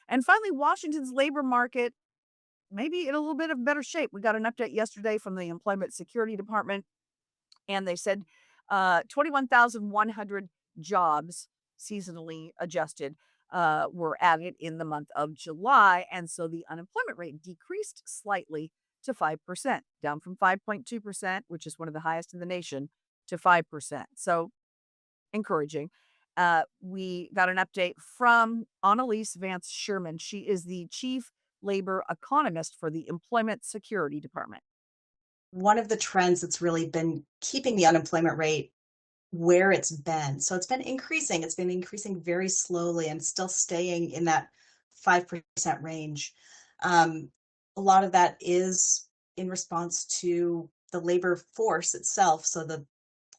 And finally, Washington's labor market maybe in a little bit of better shape. We got an update yesterday from the Employment Security Department, and they said 21,100 jobs, seasonally adjusted, were added in the month of July. And so the unemployment rate decreased slightly to 5%, down from 5.2%, which is one of the highest in the nation, to 5%. So encouraging. We got an update from Anneliese Vance-Sherman. She is the chief labor economist for the Employment Security Department. One of the trends that's really been keeping the unemployment rate where it's been. So it's been increasing. It's been increasing very slowly and still staying in that 5% range. Um, a lot of that is in response to the labor force itself. So the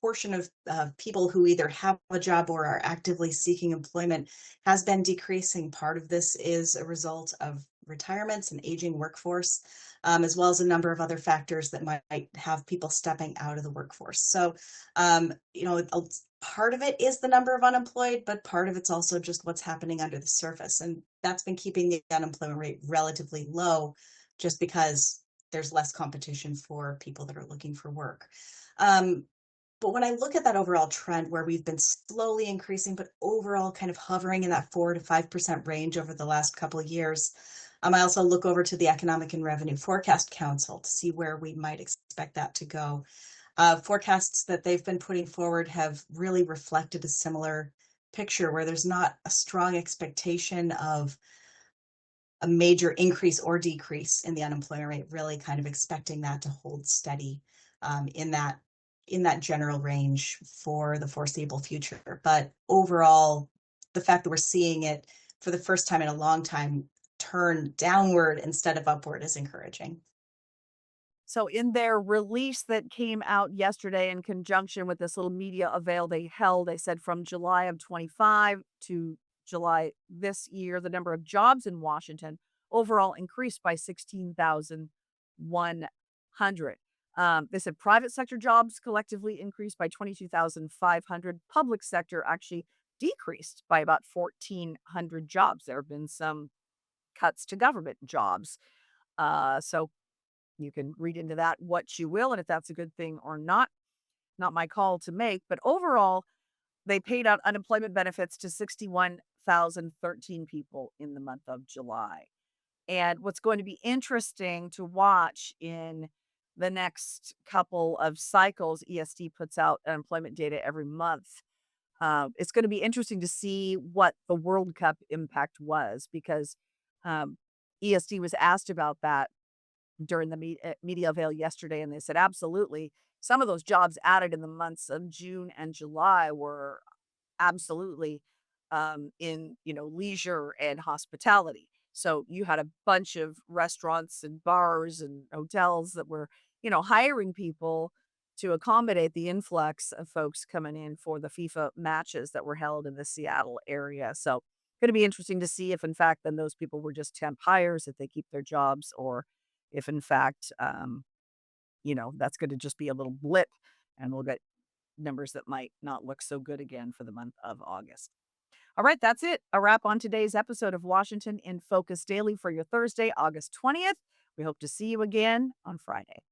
portion of people who either have a job or are actively seeking employment has been decreasing. Part of this is a result of retirements and aging workforce, as well as a number of other factors that might have people stepping out of the workforce. So, part of it is the number of unemployed, but part of it's also just what's happening under the surface. And that's been keeping the unemployment rate relatively low just because there's less competition for people that are looking for work. Um, but when I look at that overall trend where we've been slowly increasing, but overall kind of hovering in that 4 to 5% range over the last couple of years, I also look over to the Economic and Revenue Forecast Council to see where we might expect that to go. Forecasts that they've been putting forward have really reflected a similar picture where there's not a strong expectation of a major increase or decrease in the unemployment rate, really kind of expecting that to hold steady in that general range for the foreseeable future. But overall, the fact that we're seeing it for the first time in a long time turn downward instead of upward is encouraging. So, in their release that came out yesterday in conjunction with this little media avail they held, they said from July of 25 to July this year, the number of jobs in Washington overall increased by 16,100. They said private sector jobs collectively increased by 22,500. Public sector actually decreased by about 1,400 jobs. There have been some cuts to government jobs. So you can read into that what you will, and if that's a good thing or not, not my call to make. But overall, they paid out unemployment benefits to 61,013 people in the month of July. And what's going to be interesting to watch in the next couple of cycles, ESD puts out unemployment data every month. It's going to be interesting to see what the World Cup impact was because um, ESD was asked about that during the media avail yesterday, and they said, absolutely. Some of those jobs added in the months of June and July were absolutely in, leisure and hospitality. So you had a bunch of restaurants and bars and hotels that were, hiring people to accommodate the influx of folks coming in for the FIFA matches that were held in the Seattle area. So going to be interesting to see if, in fact, then those people were just temp hires, if they keep their jobs, or if, in fact, that's going to just be a little blip and we'll get numbers that might not look so good again for the month of August. All right, that's it. A wrap on today's episode of Washington in Focus Daily for your Thursday, August 20th. We hope to see you again on Friday.